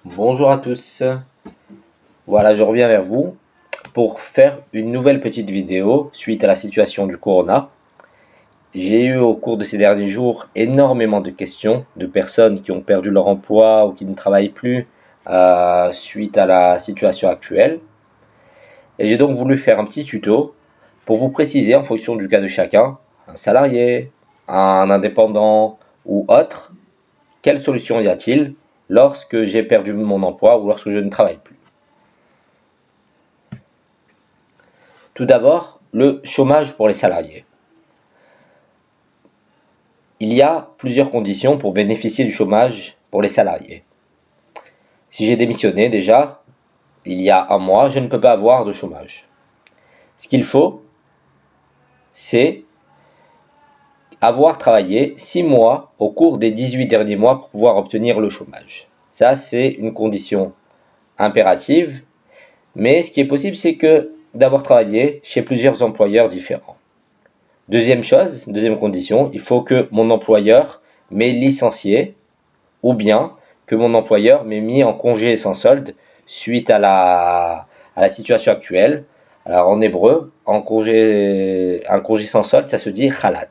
Bonjour à tous. Voilà, je reviens vers vous pour faire une nouvelle petite vidéo suite à la situation du corona. J'ai eu au cours de ces derniers jours énormément de questions de personnes qui ont perdu leur emploi ou qui ne travaillent plus suite à la situation actuelle. Et j'ai donc voulu faire un petit tuto pour vous préciser en fonction du cas de chacun, un salarié, un indépendant ou autre, quelle solution y a-t-il lorsque j'ai perdu mon emploi ou lorsque je ne travaille plus. Tout d'abord, le chômage pour les salariés. Il y a plusieurs conditions pour bénéficier du chômage pour les salariés. Si j'ai démissionné déjà, il y a un mois, je ne peux pas avoir de chômage. Ce qu'il faut, c'est avoir travaillé 6 mois au cours des 18 derniers mois pour pouvoir obtenir le chômage. Ça, c'est une condition impérative, mais ce qui est possible, c'est que d'avoir travaillé chez plusieurs employeurs différents. Deuxième chose, deuxième condition, il faut que mon employeur m'ait licencié ou bien que mon employeur m'ait mis en congé sans solde suite à la situation actuelle. Alors en hébreu, un congé sans solde, ça se dit khalat.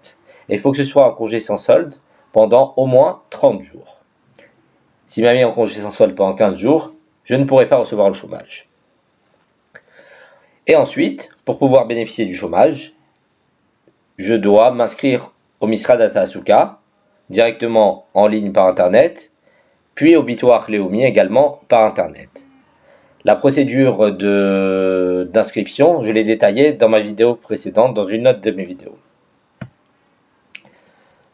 Et il faut que ce soit un congé sans solde pendant au moins 30 jours. S'il m'a mis en congé sans solde pendant 15 jours, je ne pourrai pas recevoir le chômage. Et ensuite, pour pouvoir bénéficier du chômage, je dois m'inscrire au Misrad HaTa'asouka directement en ligne par internet, puis au Bitoach Leumi également par internet. La procédure d'inscription, je l'ai détaillée dans ma vidéo précédente, dans une note de mes vidéos.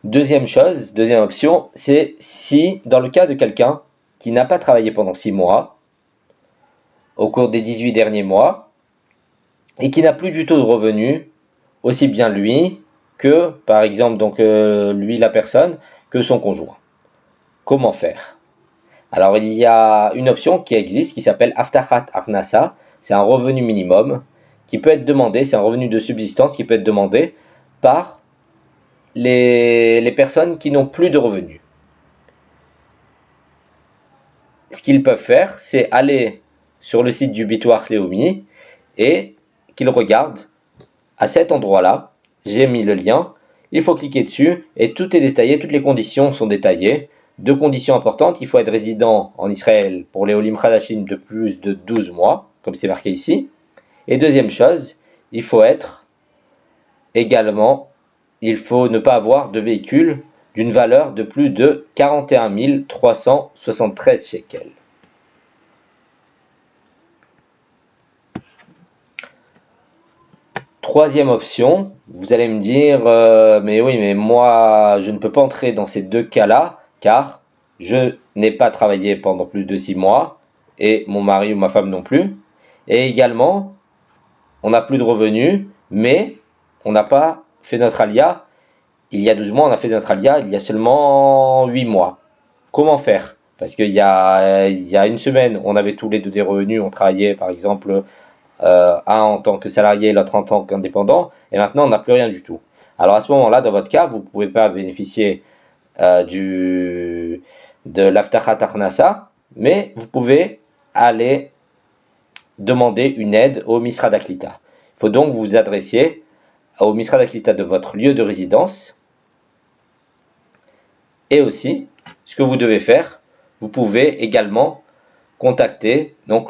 Deuxième chose, deuxième option, c'est si dans le cas de quelqu'un qui n'a pas travaillé pendant 6 mois, au cours des 18 derniers mois, et qui n'a plus du tout de revenus, aussi bien lui que, par exemple, donc lui la personne, que son conjoint. Comment faire? Alors il y a une option qui existe qui s'appelle Aftachat Aknasa, c'est un revenu minimum qui peut être demandé, c'est un revenu de subsistance qui peut être demandé par les personnes qui n'ont plus de revenus. Ce qu'ils peuvent faire, c'est aller sur le site du Bitoach Leumi et qu'ils regardent à cet endroit-là, j'ai mis le lien, il faut cliquer dessus et tout est détaillé, toutes les conditions sont détaillées. Deux conditions importantes, il faut être résident en Israël pour les Olim Khadashim de plus de 12 mois, comme c'est marqué ici. Et deuxième chose, il faut être également, il faut ne pas avoir de véhicule d'une valeur de plus de 41 373 shekels. Troisième option, vous allez me dire, mais oui, mais moi, je ne peux pas entrer dans ces deux cas-là, car je n'ai pas travaillé pendant plus de 6 mois, et mon mari ou ma femme non plus. Et également, on n'a plus de revenus, mais on n'a pas fait notre alia. Il y a 12 mois, on a fait notre alia, il y a seulement 8 mois. Comment faire? Parce qu'il y a une semaine, on avait tous les deux des revenus, on travaillait par exemple un en tant que salarié, l'autre en tant qu'indépendant, et maintenant on n'a plus rien du tout. Alors à ce moment-là, dans votre cas, vous ne pouvez pas bénéficier de l'Aftachat Aknasa, mais vous pouvez aller demander une aide au Misrad Aklita. Il faut donc vous adresser au Misrad Aklita de votre lieu de résidence, et aussi, ce que vous devez faire, vous pouvez également contacter donc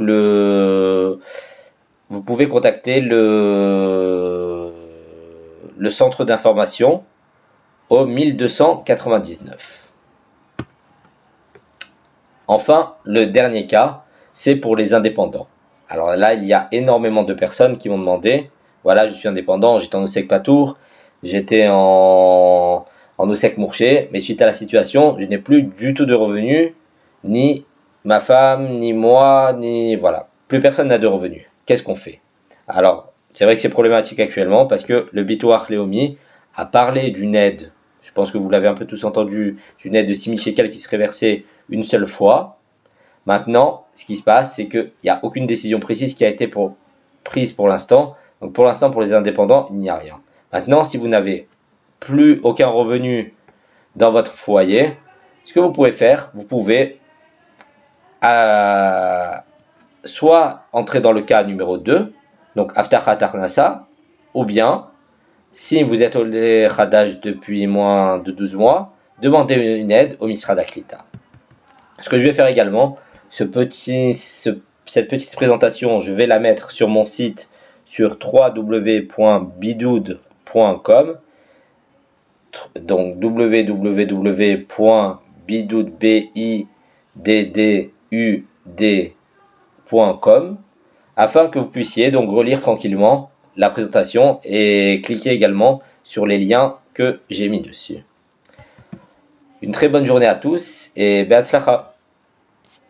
vous pouvez contacter le centre d'information au 1299. Enfin, le dernier cas, c'est pour les indépendants. Alors là, il y a énormément de personnes qui m'ont demandé, voilà, je suis indépendant, j'étais en Osek Patour, j'étais en Osek Mourché, mais suite à la situation, je n'ai plus du tout de revenus, ni ma femme, ni moi, ni voilà, plus personne n'a de revenus. Qu'est-ce qu'on fait? Alors, c'est vrai que c'est problématique actuellement parce que le Bitoach Leumi a parlé d'une aide, je pense que vous l'avez un peu tous entendu, d'une aide de 6 000 shekels qui serait versée une seule fois. Maintenant, ce qui se passe, c'est qu'il n'y a aucune décision précise qui a été prise pour l'instant. Donc pour l'instant, pour les indépendants, il n'y a rien. Maintenant, si vous n'avez plus aucun revenu dans votre foyer, ce que vous pouvez faire, vous pouvez soit entrer dans le cas numéro 2, donc Aftachat Akhnasa, ou bien, si vous êtes au Khadaj depuis moins de 12 mois, demandez une aide au Misrad Aklita. Ce que je vais faire également, cette petite présentation, je vais la mettre sur mon site sur www.bidoud.com, donc www.bidoud.com, afin que vous puissiez donc relire tranquillement la présentation et cliquer également sur les liens que j'ai mis dessus. Une très bonne journée à tous et Be'atzlacha.